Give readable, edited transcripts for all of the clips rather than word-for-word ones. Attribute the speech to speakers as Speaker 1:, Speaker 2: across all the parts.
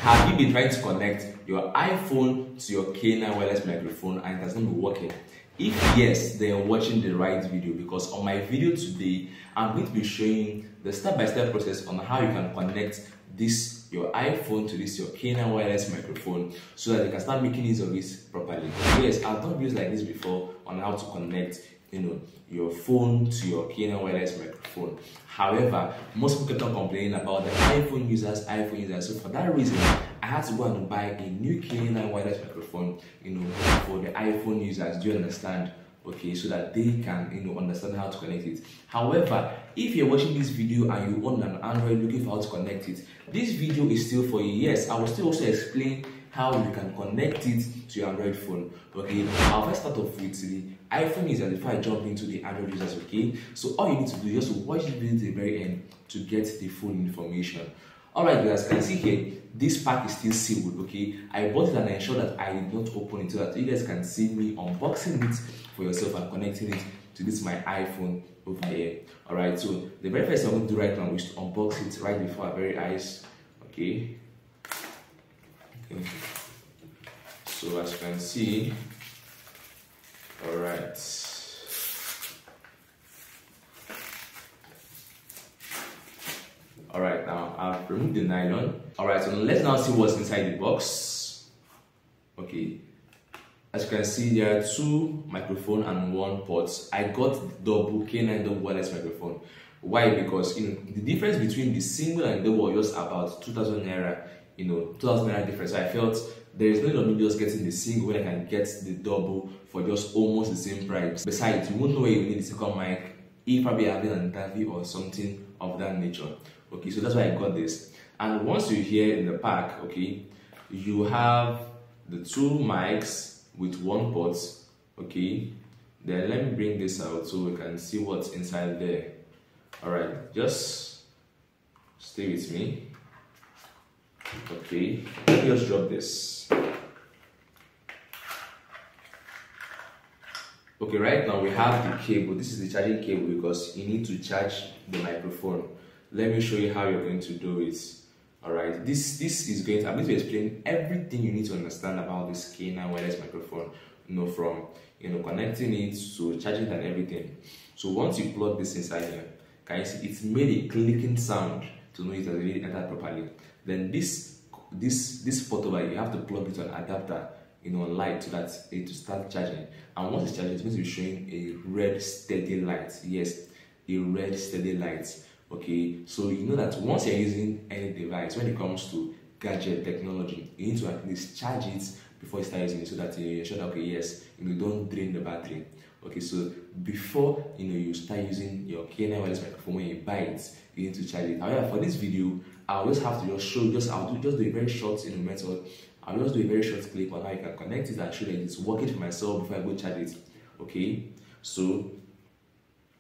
Speaker 1: Have you been trying to connect your iPhone to your K9 wireless microphone and it has not been working? If yes, then you're watching the right video, because on my video today, I'm going to be showing the step-by-step process on how you can connect this your iPhone to this your K9 wireless microphone so that you can start making use of this properly. Yes, I've done videos like this before on how to connect your phone to your K9 wireless microphone. However, most people kept on complaining about the iPhone users. So for that reason, I had to go and buy a new K9 wireless microphone, for the iPhone users. Do you understand? Okay, so that they can understand how to connect it. However, if you're watching this video and you own an Android looking for how to connect it, this video is still for you. Yes, I will still also explain how you can connect it to your Android phone. Okay, I'll first start off with the iPhone users before I jump into the Android users. Okay, so all you need to do is just watch the video to the very end to get the full information. Alright guys, can you see here, this pack is still sealed. Okay, I bought it and I ensured that I did not open it so that you guys can see me unboxing it for yourself and connecting it to this my iPhone over here. Alright, so the very first thing I'm going to do right now is to unbox it right before our very eyes. Okay, so as you can see, alright. Alright, now I've removed the nylon. Alright, so let's now see what's inside the box. Okay, as you can see, there are two microphone and one port. I got the double K9 double wireless microphone. Why? Because the difference between the single and double was just about 2,000 naira. 2,000 naira difference. So I felt there is no need of me just getting the single when I can get the double for just almost the same price. Besides, you won't know where you need the second mic if probably having an interview or something of that nature. Okay, so that's why I got this. And once you're here in the pack, okay, you have the two mics with one port. Okay, then let me bring this out so we can see what's inside there. Alright, just stay with me. Okay, let me just drop this. Okay, right now we have the cable. This is the charging cable because you need to charge the microphone. Let me show you how you're going to do it. Alright, this is I'm going to explain everything you need to understand about this K9 wireless microphone. From connecting it to charging it and everything. So once you plug this inside here, can you see it's made a clicking sound to know it has really entered properly. Then this port over here, you have to plug it to an adapter light so that it will start charging. And once it's charging, it's going to be showing a red steady light. Yes, a red steady light. Okay, so you know that once you're using any device, when it comes to gadget technology, you need to at least charge it before you start using it so that you're sure that, okay, yes, don't drain the battery. Okay, so before you start using your K9 wireless microphone, when you buy it, you need to charge it. However, for this video, I'll just have to show I'll do a very short method. I'll just do a very short clip on how you can connect it and show that it's working for myself before I go charge it. Okay, so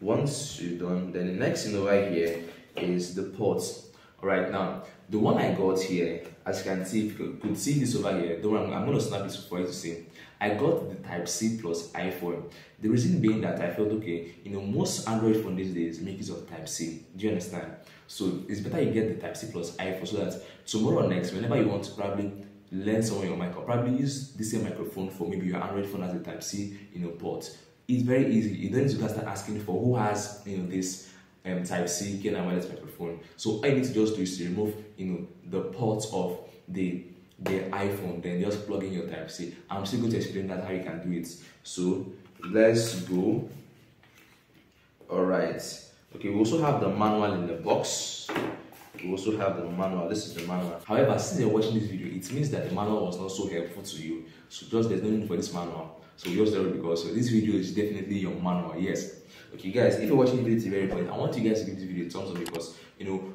Speaker 1: once you're done, then the next thing over here is the ports. Alright, now the one I got here, as you can see, if you could see this over here, don't worry, I'm going to snap it for you to see. I got the Type-C plus iPhone. The reason being that I felt, okay, most Android phones these days make use of Type-C. Do you understand? So it's better you get the Type-C plus iPhone so that tomorrow or next, whenever you want to probably learn some of your mic or probably use the same microphone for maybe your Android phone as a Type-C port. It's very easy. You don't need to start asking for who has this Type-C K9 wireless microphone. So all you need to just do is to remove the ports of the iPhone, then just plug in your Type-C. I'm still going to explain that how you can do it. So let's go. Alright. Okay, we also have the manual in the box. We also have the manual. This is the manual. However, since you're watching this video, it means that the manual was not so helpful to you. So there's no need for this manual. So just there because this video is definitely your manual. Yes. Okay guys, if you're watching the video, it's very important. I want you guys to give this video a thumbs up because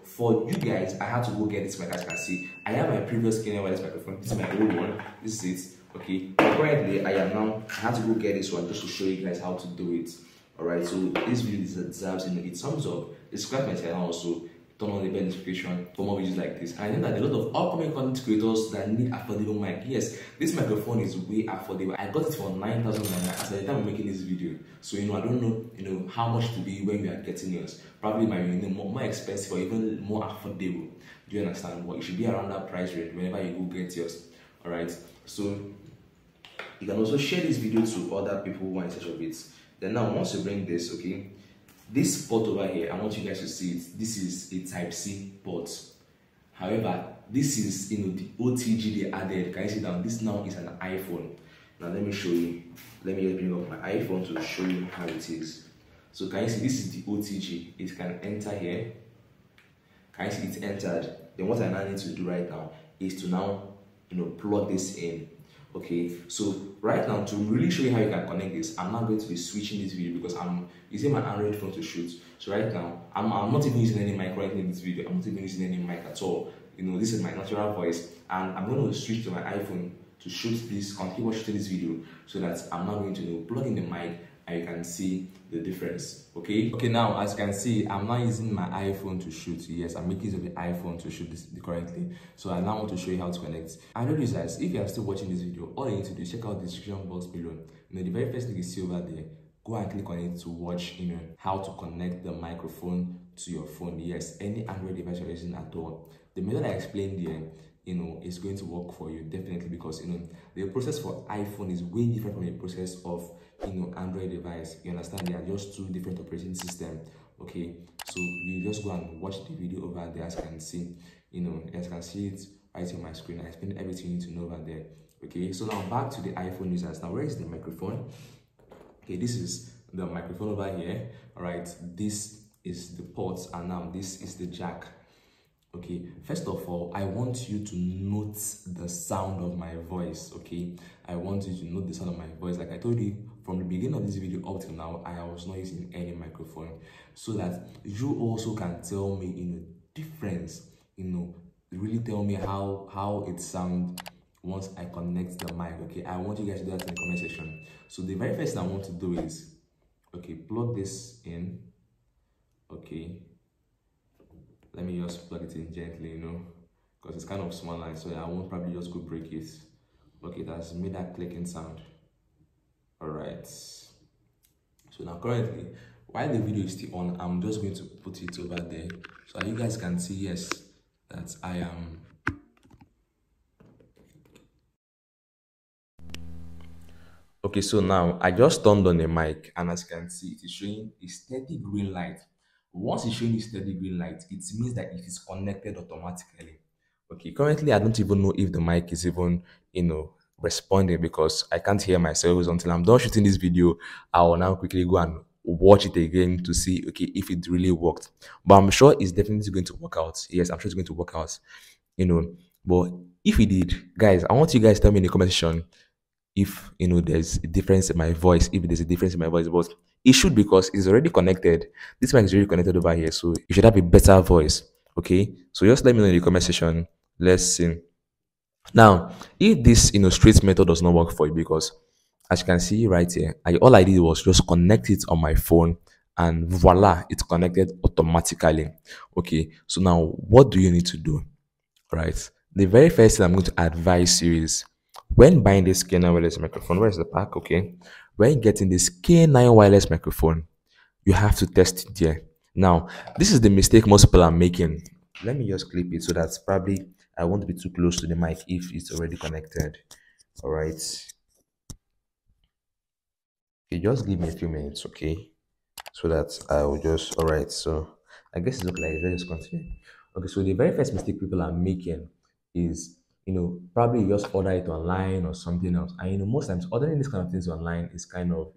Speaker 1: for you guys, I had to go get this mic. As you can see, I have my previous K9 wireless microphone. This is my old one. This is it. Okay. But currently I had to go get this one just to show you guys how to do it. Alright, so this video deserves a thumbs up. Subscribe my channel also. Turn on the bell notification for more videos like this. And I know that a lot of upcoming content creators that need affordable mic. Yes, this microphone is way affordable. I got it for 9,000 naira at the time of making this video. So I don't know how much to be when you are getting yours. Probably it might be more expensive or even more affordable. Do you understand? But it should be around that price range whenever you go get yours. All right. So you can also share this video to other people who are in search of it. Then now, once you bring this, okay, this port over here, I want you guys to see it. This is a Type C port. However, this is the OTG they added. Can you see that? This now is an iPhone. Now let me show you. Let me just bring up my iPhone to show you how it is. So can you see this is the OTG? It can enter here. Can you see it entered? Then what I now need to do right now is to now plug this in. Okay, so right now to really show you how you can connect this, I'm not going to be switching this video because I'm using my Android phone to shoot. So right now I'm not even using any mic right in this video. I'm not even using any mic at all. This is my natural voice, and I'm going to switch to my iPhone to shoot this, continue shooting this video, so that I'm not going to plug in the mic and you can see the difference. Okay, now as you can see, I'm not using my iPhone to shoot. Yes, I'm making use of the iPhone to shoot this currently. So I now want to show you how to connect. I know you guys, if you are still watching this video, all you need to do is check out the description box below. The very first thing you see over there, go and click on it to watch how to connect the microphone to your phone. Yes, any Android device you're using at all. The method I explained here is going to work for you definitely, because the process for iPhone is way different from the process of Android device. You understand? They are just two different operating systems. Okay, so you just go and watch the video over there. As you can see, as you can see it right on my screen. I explained everything you need to know over there. Okay, so now back to the iPhone users. Now, where is the microphone? Okay, this is the microphone over here. All right, this is the ports, and now this is the jack. Okay, first of all, I want you to note the sound of my voice. Okay, I want you to note the sound of my voice. Like I told you from the beginning of this video up till now, I was not using any microphone, so that you also can tell me difference. Really tell me how it sounds once I connect the mic. Okay, I want you guys to do that in the comment section. So the very first thing I want to do is, okay, plug this in. Okay, let me just plug it in gently, because it's kind of small line, so I won't probably just go break it. Okay, it has made that clicking sound. All right, so now currently, while the video is still on, I'm just going to put it over there so that you guys can see, yes, that I am. Okay, so now I just turned on the mic, and as you can see, it is showing a steady green light. Once it's showing a steady green light, it means that it is connected automatically. Okay, currently I don't even know if the mic is even, responding, because I can't hear myself. Until I'm done shooting this video, I will now quickly go and watch it again to see, okay, if it really worked. But I'm sure it's definitely going to work out. Yes, I'm sure it's going to work out, But if it did, guys, I want you guys to tell me in the comment section if there's a difference in my voice, if there's a difference in my voice. But it should, because it's already connected. This mic is already connected over here, so you should have a better voice. Okay, so just let me know in the comment section. Let's see. Now, if this straight method does not work for you, because as you can see right here, all I did was just connect it on my phone, and voila, it's connected automatically. Okay, so now what do you need to do? Right, the very first thing I'm going to advise you is, when buying this K9 wireless microphone, where's the pack? Okay, when getting this K9 wireless microphone, you have to test it there. Now, this is the mistake most people are making. Let me just clip it so that probably I won't be too close to the mic if it's already connected. All right. Okay, just give me a few minutes, okay? So that I will just, all right. So I guess it's okay. Like, let's just continue. Okay, so the very first mistake people are making is, probably you just order it online or something else. And, most times ordering this kind of things online is kind of,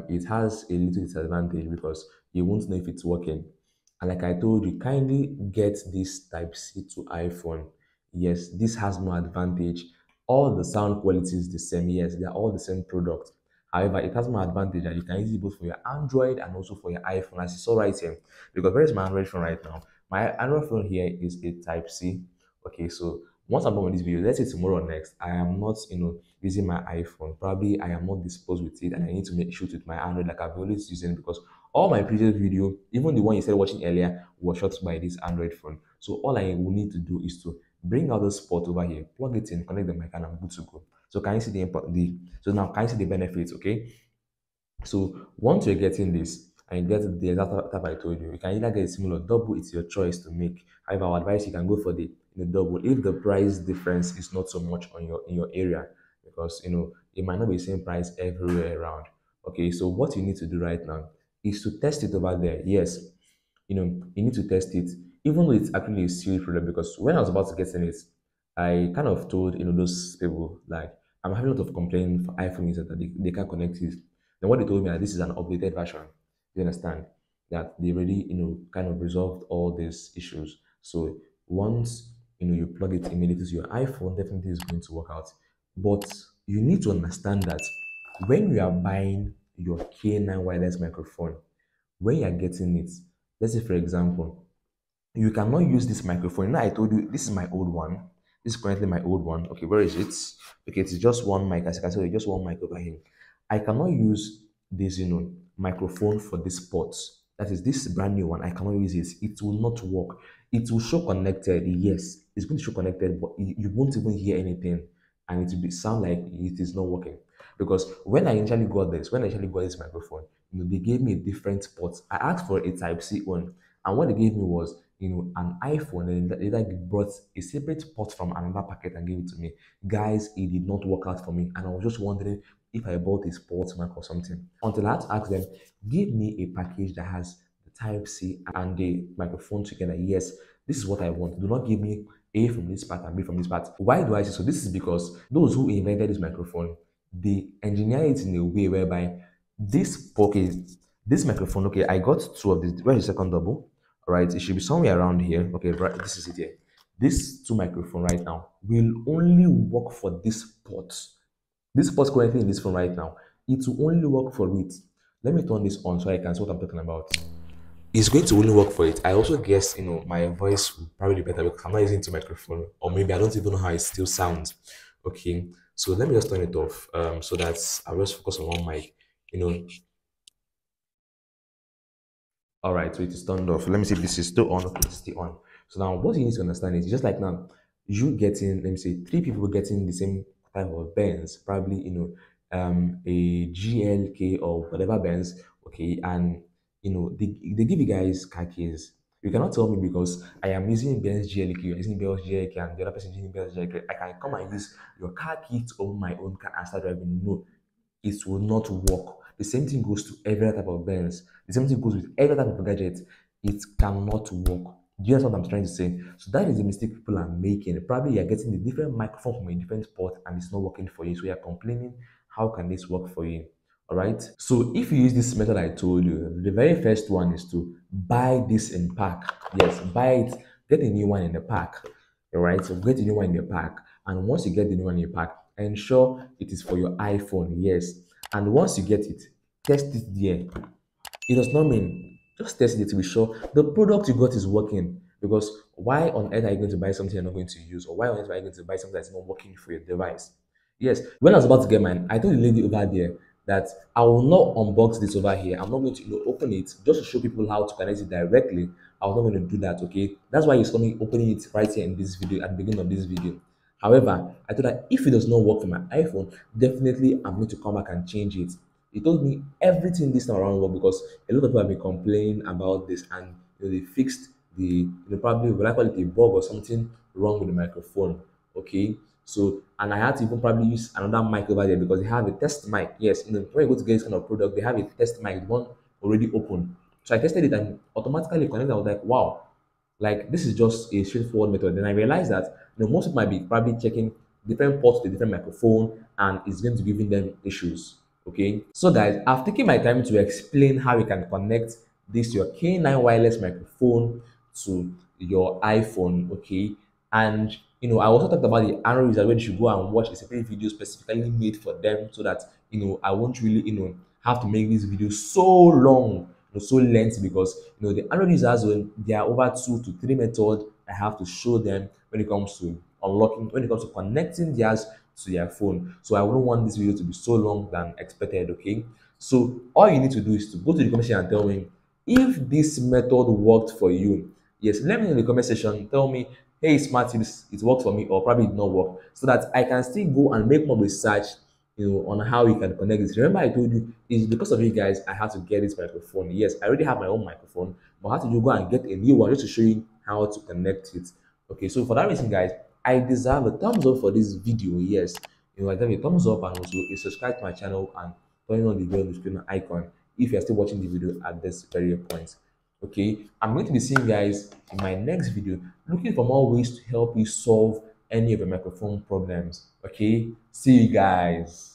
Speaker 1: it has a little disadvantage, because you won't know if it's working. And like I told you, kindly get this Type C to iPhone. Yes, this has more advantage. All the sound quality is the same. Yes, they are all the same product. However, it has more advantage that you can use it both for your Android and also for your iPhone, as you saw right here. Because where is my Android phone right now? My Android phone here is a Type C. Okay, so once I'm done with this video, let's say tomorrow or next, I am not, using my iPhone. Probably I am not disposed with it, and I need to make shoot with my Android like I've always using it, because all my previous video, even the one you started watching earlier, was shot by this Android phone. So all I will need to do is to bring out the spot over here, plug it in, connect the mic, and I'm good to go. So can you see the so now can you see the benefits? Okay. So once you're getting this, and you get the exact type I told you, you can either get a single or double. It's your choice to make. However, I would advise you can go for the double if the price difference is not so much on your in your area, because it might not be the same price everywhere around. Okay, so what you need to do right now is to test it over there. Yes, you need to test it, even though it's actually a serious problem. Because when I was about to get in it, I kind of told those people like I'm having a lot of complaining for iPhone users that they can't connect it. Then what they told me that this is an updated version. You understand that they already kind of resolved all these issues. So once you plug it immediately to your iPhone, definitely is going to work out. But you need to understand that when you are buying your K9 wireless microphone, when you are getting it, let's say for example, you cannot use this microphone. I told you this is my old one. This is currently my old one. Okay, where is it? Okay, it's just one mic. As you can see, just one mic over here. I cannot use this, microphone for this port. That is this brand new one. I cannot use it. It will not work. It will show connected. Yes, it's going to show connected, but you won't even hear anything, and it will sound like it is not working. Because when I initially got this microphone, they gave me a different port. I asked for a Type C one, and what they gave me was, an iPhone, and they like brought a separate port from another packet and gave it to me. Guys, it did not work out for me, and I was just wondering if I bought a sports mic or something. Until I had to ask them, give me a package that has the Type C and the microphone together. Yes, this is what I want. Do not give me A from this part and B from this part. Why do I say so? This is because those who invented this microphone, they engineer it in a way whereby this microphone, okay, I got two of these. Where's the second double? All right, it should be somewhere around here. Okay, right, this is it here. This two microphone right now will only work for this port. This port currently in this phone right now, it will only work for it. Let me turn this on so I can see what I'm talking about. It's going to only work for it. I also guess my voice will probably be better because I'm not using two microphone, or maybe I don't even know how it still sounds. Okay, so let me just turn it off, so that I'll just focus on one mic. You know, All right, so it is turned off. Let me see if this is still on. Okay, it's still on. So now what you need to understand is just like now, you getting, let me say, three people getting the same type of Benz, probably, a GLK or whatever Benz, okay, and they give you guys car keys. You cannot tell me because I am using Benz GLK, you're using Benz GLK, and the other person is using Benz GLK. I can come and use your car key to own my own car and start driving. No, it will not work. The same thing goes to every type of Benz. The same thing goes with every type of gadget. It cannot work. Do you understand what I'm trying to say? So that is the mistake people are making. Probably you're getting the different microphone from a different port and it's not working for you. So you're complaining, how can this work for you? All right. So if you use this method I told you, the very first one is to buy this in pack. Yes, buy it, get a new one in the pack. All right. So get a new one in the pack. And once you get the new one in your pack, ensure it is for your iPhone. Yes. And once you get it, test it there. It does not mean just test it to be sure the product you got is working. Because why on earth are you going to buy something you're not going to use? Or why on earth are you going to buy something that's not working for your device? Yes, when I was about to get mine, I told the lady over there that I will not unbox this over here. I'm not going to open it just to show people how to connect it directly. I was not going to do that, okay? That's why you saw me opening it right here in this video, at the beginning of this video. However, I thought that if it does not work for my iPhone, definitely I'm going to come back and change it. He told me everything this time around work because a lot of people have been complaining about this, and they fixed probably will I call it a bug or something wrong with the microphone. Okay, so and I had to even probably use another mic over there because they have a test mic. Yes, when you go to get this kind of product, they have a test mic, the one already open. So I tested it and automatically connected. I was like, wow, like this is just a straightforward method. Then I realized that most people might be probably checking different ports to different microphone and it's going to be giving them issues. Okay. So guys, I've taken my time to explain how you can connect this your K9 wireless microphone to your iPhone. Okay. And I also talked about the Android user where you should go and watch a separate video specifically made for them so that I won't really have to make this video so long, so lengthy, because the Android users, when there are over 2 to 3 methods I have to show them when it comes to unlocking, when it comes to connecting theirs to their phone. So I wouldn't want this video to be so long than expected. Okay, so all you need to do is to go to the comment section and tell me if this method worked for you. Yes, let me know in the comment section. Tell me, hey, smart tips, it worked for me, or probably it did not work, so that I can still go and make more research on how you can connect this. Remember, I told you it's because of you guys I had to get this microphone. Yes, I already have my own microphone, but I had to go and get a new one just to show you how to connect it. Okay, so for that reason, guys, I deserve a thumbs up for this video. Yes, I deserve a thumbs up and also a subscribe to my channel and turn on the bell notification icon if you're still watching the video at this very point. Okay, I'm going to be seeing you guys in my next video, looking for more ways to help you solve any of your microphone problems. Okay, see you guys.